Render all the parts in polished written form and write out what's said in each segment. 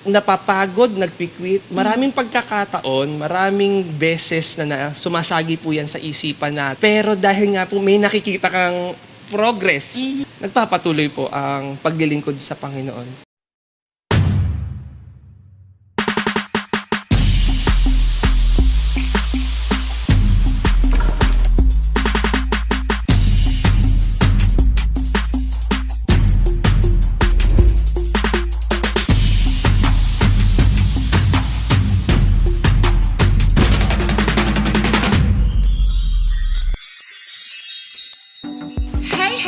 napapagod, nagpikwit. Maraming pagkakataon, maraming beses na sumasagi po yan sa isipan na. Pero dahil nga po may nakikita kang progress, nagpapatuloy po ang paglilingkod sa Panginoon.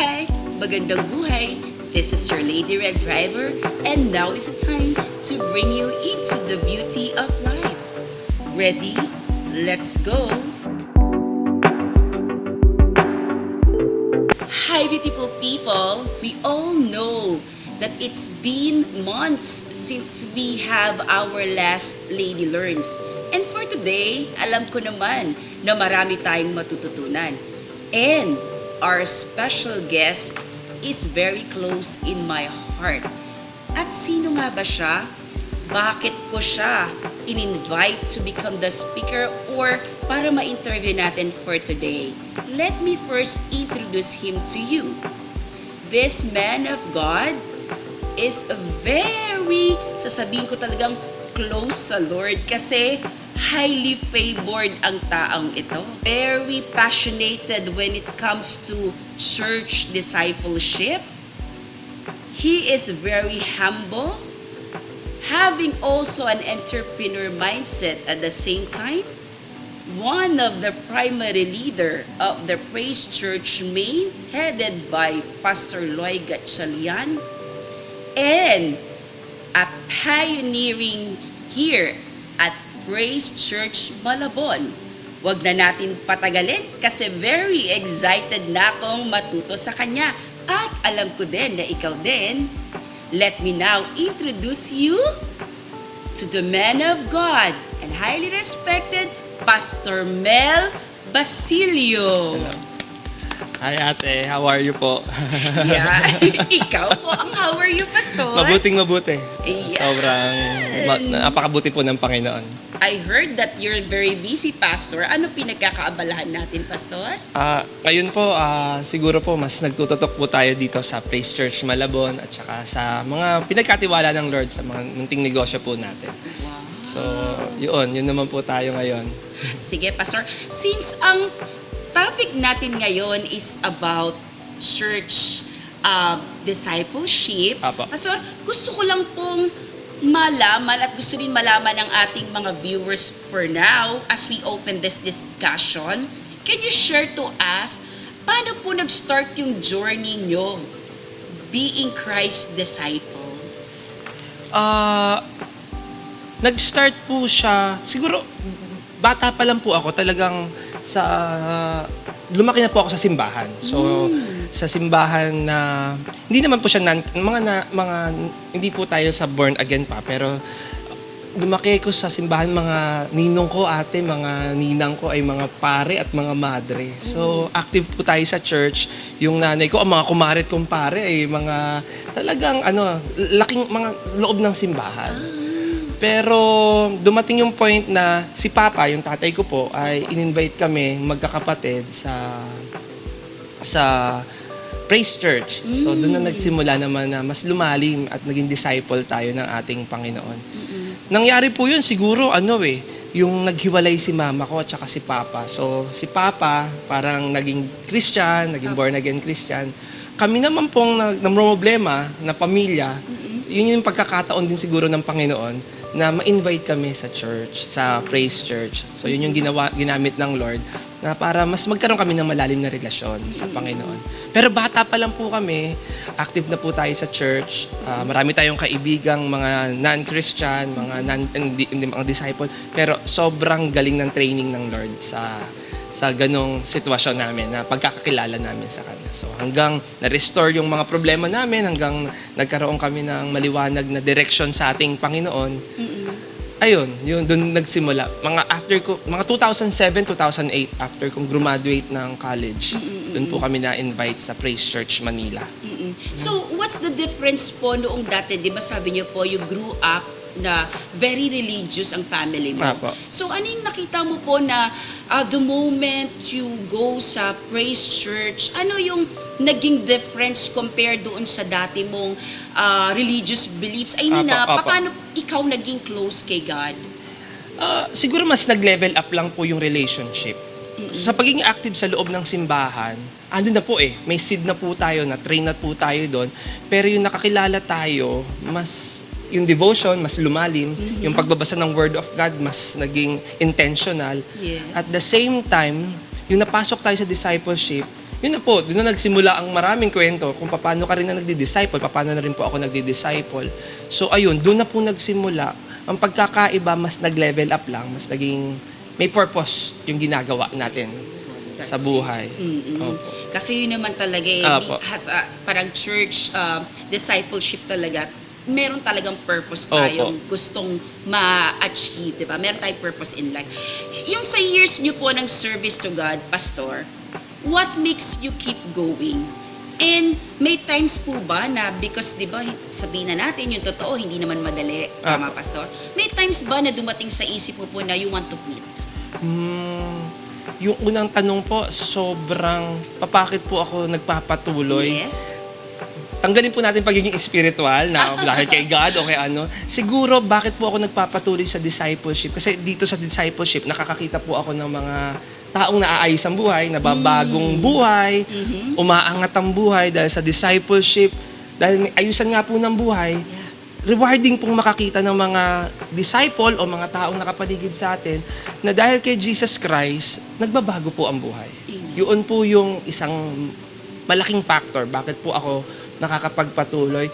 Hi! Magandang buhay! This is your Lady Red Driver, and now is the time to bring you into the beauty of life. Ready? Let's go! Hi, beautiful people! We all know that it's been months since we have our last Lady Learns. And for today, alam ko naman na marami tayong matututunan. And our special guest is very close in my heart. At sino nga ba siya? Bakit ko siya in-invite to become the speaker or para ma-interview natin for today? Let me first introduce him to you. This man of God is very, sasabihin ko talagang close sa Lord kasi highly favored ang taong ito. Very passionate when it comes to church discipleship. He is very humble, having also an entrepreneur mindset at the same time. One of the primary leader of the Praise Church Maine, headed by Pastor Loy Gatchalian, and a pioneering here at Praise Church Malabon. Huwag na natin patagalin kasi very excited na akong matuto sa kanya. At alam ko din na ikaw din. Let me now introduce you to the man of God and highly respected Pastor Mel Basilio. Hi ate, how are you po? Yeah, ikaw po ang how are you, Pastor? Mabuting-mabuti. Ayan. Sobrang napakabuti po ng Panginoon. I heard that you're very busy, Pastor. Ano pinagkakaabalahan natin, Pastor? Ngayon po, siguro po mas nagtututok po tayo dito sa Praise Church Malabon at saka sa mga pinagkatiwala ng Lord sa mga munting negosyo po natin. So, yun naman po tayo ngayon. Sige, Pastor. Since ang topic natin ngayon is about church discipleship, Apo. Pastor, gusto ko lang pong malaman at gusto rin malaman ng ating mga viewers for now as we open this discussion. Can you share to us paano po nag-start yung journey nyo being Christ disciple? Nag-start po siya, siguro bata pa lang po ako, talagang lumaki na po ako sa simbahan. So, sa simbahan na hindi naman po siya hindi po tayo sa born again pa, pero lumaki ko sa simbahan, mga ninong ko, ate, mga ninang ko ay mga pare at mga madre. So, active po tayo sa church. Yung nanay ko, ang mga kumare at kumpare ay mga talagang laking mga loob ng simbahan. Pero dumating yung point na si Papa, yung tatay ko po, ay in-invite kami magkakapatid sa Praise Church. So doon na nagsimula naman na mas lumalim at naging disciple tayo ng ating Panginoon. Nangyari po yun siguro yung naghiwalay si mama ko at saka si Papa. So si Papa parang naging Christian, naging born again Christian. Kami naman pong namroblema na pamilya, yun yung pagkakataon din siguro ng Panginoon na ma-invite kami sa church, sa Praise Church. So yun yung ginamit ng Lord na para mas magkaroon kami ng malalim na relasyon sa Panginoon. Pero bata pa lang po kami, active na po tayo sa church. Marami tayong kaibigang mga non-Christian, mga disciple, pero sobrang galing ng training ng Lord sa ganong sitwasyon namin na pagkakakilala namin sa Kanya. So hanggang na-restore yung mga problema namin, hanggang nagkaroon kami ng maliwanag na direction sa ating Panginoon, ayun, yun, doon nagsimula. Mga 2007, 2008, after kong graduate ng college, doon po kami na-invite sa Praise Church Manila. So, what's the difference po noong dati? Di ba sabi niyo po, you grew up na very religious ang family mo. Apo. So ano yung nakita mo po na the moment you go sa praise church, ano yung naging difference compared doon sa dati mong religious beliefs? I mean na, Apo, apo. paano ikaw naging close kay God? Siguro mas nag-level up lang po yung relationship. Sa pagiging active sa loob ng simbahan, ano na po may seed na po tayo, na train na po tayo doon. Pero yung nakakilala tayo, mas yung devotion, mas lumalim. Yung pagbabasa ng Word of God, mas naging intentional. Yes. At the same time, yung napasok tayo sa discipleship, yun na po, doon na nagsimula ang maraming kwento kung paano ka rin na nagdi-disciple, paano na rin po ako nagdi-disciple. So ayun, doon na po nagsimula. Ang pagkakaiba, mas nag-level up lang, mas naging may purpose yung ginagawa natin sa buhay. Opo. Kasi yun naman talaga Apo. parang church discipleship talaga. Meron talagang purpose tayong gustong ma-achieve, di ba? Meron tayong purpose in life. Yung sa years nyo po ng service to God, Pastor, what makes you keep going? And may times po ba na, because di ba, sabihin na natin yung totoo, hindi naman madali, tama, Pastor? May times ba na dumating sa isip mo po na you want to quit? Yung unang tanong po, sobrang papakit po ako nagpapatuloy. Yes. Tanggalin po natin pagiging spiritual na dahil kay God o kay ano. Siguro, bakit po ako nagpapatuloy sa discipleship? Kasi dito sa discipleship, nakakakita po ako ng mga taong naaayos ang buhay, nababagong buhay, umaangat ang buhay dahil sa discipleship, dahil may ayusan nga po ng buhay. Rewarding pong makakita ng mga disciple o mga taong nakapaligid sa atin na dahil kay Jesus Christ, nagbabago po ang buhay. Yun po yung isang malaking factor bakit po ako nakakapagpatuloy.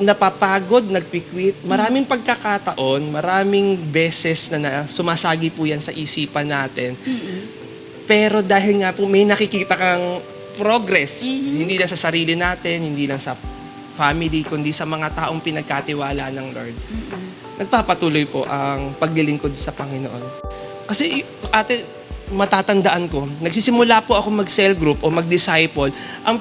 Napapagod, nagpikwit, maraming pagkakataon, maraming beses na sumasagi po yan sa isipan natin. Pero dahil nga po may nakikita kang progress, hindi lang sa sarili natin, hindi lang sa family, kundi sa mga taong pinagkatiwala ng Lord. Nagpapatuloy po ang paglilingkod sa Panginoon. Kasi ate, matatandaan ko, nagsisimula po ako mag-cell group o mag-disciple, ang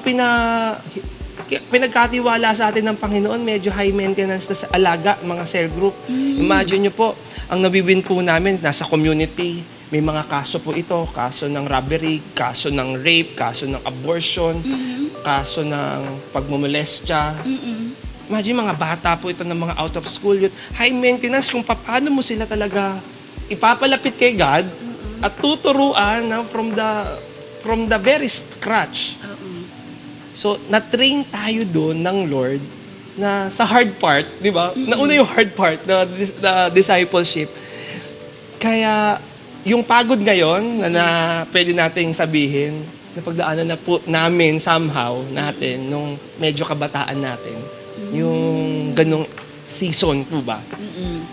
pinagkatiwala sa atin ng Panginoon, medyo high maintenance na sa alaga, mga cell group. Imagine nyo po, ang nabiwin po namin, nasa community, may mga kaso po ito, kaso ng robbery, kaso ng rape, kaso ng abortion, kaso ng pagmumolestya. Imagine mga bata po ito ng mga out of school youth. High maintenance kung paano mo sila talaga ipapalapit kay God at tuturuan na from the very scratch. So, na-train tayo doon ng Lord na sa hard part, di ba? Nauna yung hard part, na discipleship. Kaya, yung pagod ngayon na pwede nating sabihin, na pagdaanan na po namin somehow natin nung medyo kabataan natin. Yung ganong season po ba?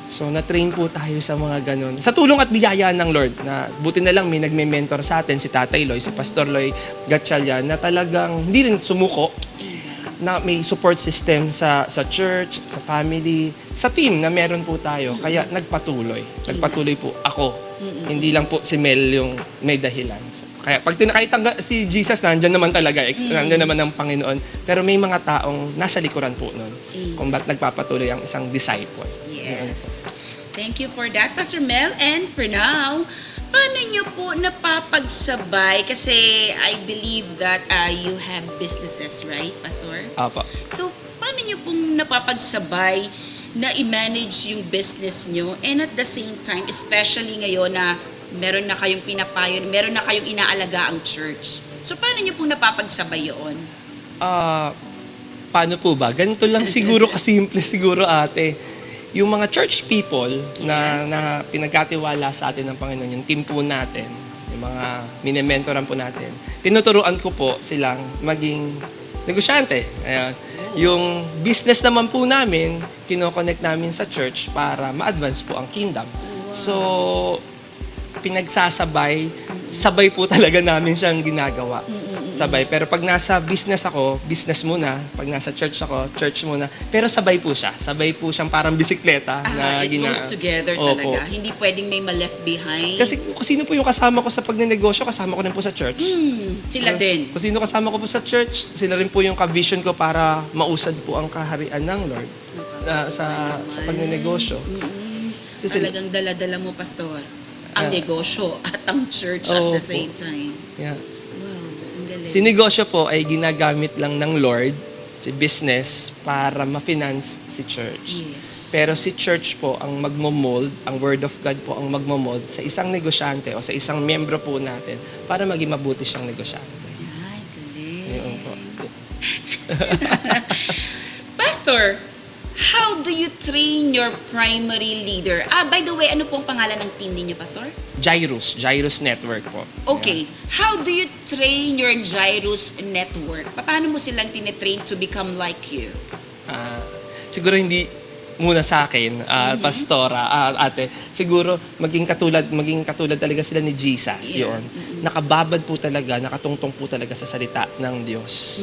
So, na-train po tayo sa mga ganon. Sa tulong at biyaya ng Lord, na buti na lang may nagme-mentor sa atin, si Tatay Loy, si Pastor Loy Gatchalian, na talagang hindi rin sumuko, na may support system sa church, sa family, sa team na meron po tayo. Kaya nagpatuloy. Nagpatuloy po ako. Hindi lang po si Mel yung may dahilan. So, kaya pag si Jesus, nandyan naman talaga. Nandyan naman ang Panginoon. Pero may mga taong nasa likuran po nun. Kung ba't nagpapatuloy ang isang disciple. Yes. Thank you for that, Pastor Mel. And for now, paano nyo po napapagsabay? Kasi I believe that you have businesses, right, Pastor? Apa. So, paano nyo pong napapagsabay na i-manage yung business nyo and at the same time, especially ngayon na meron na kayong pinapayo, meron na kayong inaalaga ang church. So, paano nyo pong napapagsabay yun? Paano po ba? Ganito lang siguro kasimple siguro ate. Yung mga church people na pinagkatiwala sa atin ng Panginoon, yung team po natin, yung mga minimentoran po natin, tinuturuan ko po silang maging negosyante. Ayan. Yung business naman po namin, kinoconnect namin sa church para ma-advance po ang kingdom. So, pinagsasabay, sabay po talaga namin siyang ginagawa. Sabay. Pero pag nasa business ako, business muna. Pag nasa church ako, church muna. Pero sabay po siya. Sabay po siyang parang bisikleta. It goes together talaga. Hindi pwedeng may ma-left behind. Kasi kung sino po yung kasama ko sa pagnenegosyo, kasama ko rin po sa church. Sila din. Kung sino kasama ko po sa church, sila rin po yung ka-vision ko para mausad po ang kaharian ng Lord. sa pagnenegosyo. Kasi sila- Talagang dala-dala mo, Pastor. Ang negosyo at ang church at Oo the po. same time. Yeah. Wow, ang galing. Si negosyo po ay ginagamit lang ng Lord, si business, para ma-finance si church. Yes. Pero si church po ang magmo-mold, ang Word of God po ang magmo-mold sa isang negosyante o sa isang miyembro po natin para maging mabuti siyang negosyante. Ay, Yun po. galing. Pastor, how do you train your primary leader? By the way, ano pong pangalan ng team ninyo, Pastor? Jairus Network po. Okay. How do you train your Jairus network? Paano mo silang tinetrain to become like you? Siguro hindi muna sa akin, pastora, ate, siguro maging katulad talaga sila ni Jesus, Yeah. yun. Nakababad po talaga, nakatungtong po talaga sa salita ng Diyos.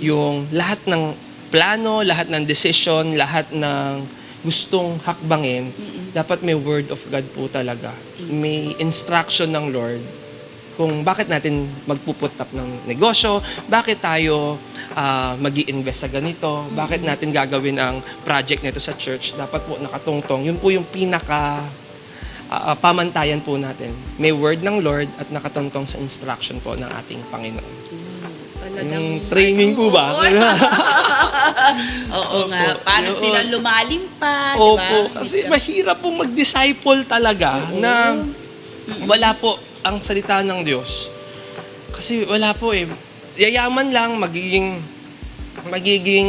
Yung lahat ng plano, lahat ng decision, lahat ng gustong hakbangin, dapat may word of God po talaga. May instruction ng Lord kung bakit natin magpuput up ng negosyo, bakit tayo mag-i-invest sa ganito, bakit natin gagawin ang project nito sa church, dapat po nakatungtong. Yun po yung pinaka pamantayan po natin. May word ng Lord at nakatungtong sa instruction po ng ating Panginoon. Talagang, Yung training po ba? Oo nga. Opo. Paano Yun. sila lumalim pa, di ba? Opo, kasi mahirap pong mag-disciple talaga na wala po ang salita ng Diyos. Kasi wala po eh. Yayaman lang, magiging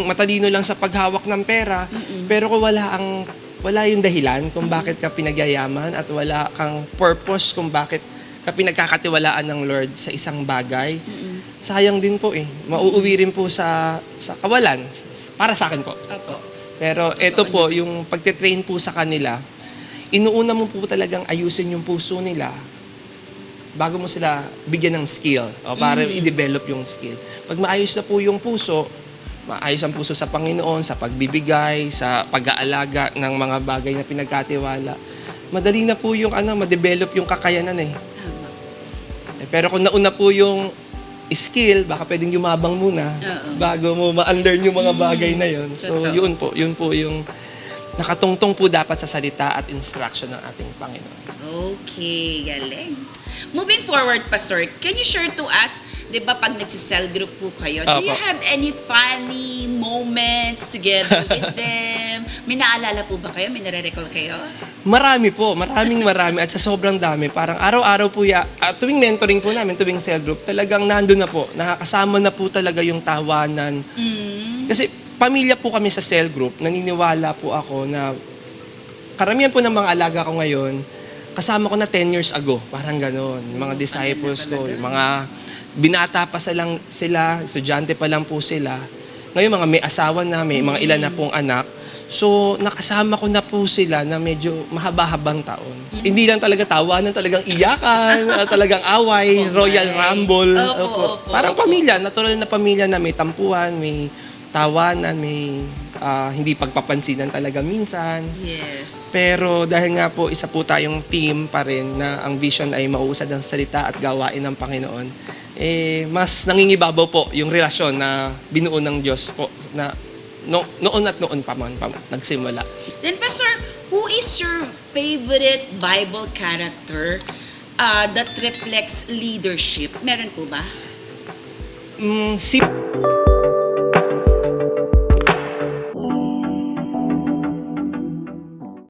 matalino lang sa paghawak ng pera, pero kung wala yung dahilan kung bakit ka pinagyayaman at wala kang purpose kung bakit ka pinagkakatiwalaan ng Lord sa isang bagay, sayang din po eh. Mauuwi rin po sa kawalan. Para sa akin po. Opo. Pero ito po, yung pagtitrain po sa kanila, inuuna mo po talagang ayusin yung puso nila bago mo sila bigyan ng skill o para i-develop yung skill. Pag maayos na po yung puso, maayos ang puso sa Panginoon, sa pagbibigay, sa pag-aalaga ng mga bagay na pinagkatiwala, madali na po yung ma-develop yung kakayanan eh. Tama. Pero kung nauna po yung skill, baka pwedeng yumabang muna bago mo ma-unlearn yung mga bagay na yun. So, Totoo. yun po yung nakatungtong po dapat sa salita at instruction ng ating Panginoon. Okay, galing. Moving forward, Pastor, can you share to us, di ba pag nagsisell group po kayo, do you Opo. have any funny moments together with them? May naalala po ba kayo? May nare-recall kayo? Marami po, maraming at sa sobrang dami. Parang araw-araw po, tuwing mentoring po namin, tuwing cell group, talagang nandun na po, nakakasama na po talaga yung tawanan. Kasi pamilya po kami sa cell group, naniniwala po ako na karamihan po ng mga alaga ko ngayon, kasama ko na 10 years ago, parang gano'n. Yung mga disciples ko, yung mga binata pa sila, estudyante pa lang po sila. Ngayon mga may asawa na, may mga ilan na pong anak. So, nakasama ko na po sila na medyo mahaba-habang taon. Hindi lang talaga tawanan, talagang iyakan, talagang away, royal rumble. Opo. Parang pamilya, natural na pamilya na may tampuhan, may tawanan, may hindi pagpapansinan talaga minsan. Yes. Pero dahil nga po isa po tayong team pa rin na ang vision ay mauusad ng salita at gawain ng Panginoon, mas nangingibabaw po yung relasyon na binuo ng Diyos po na noon at noon pa man nagsimula. Then, Pastor, who is your favorite Bible character that reflects leadership? Meron po ba? Si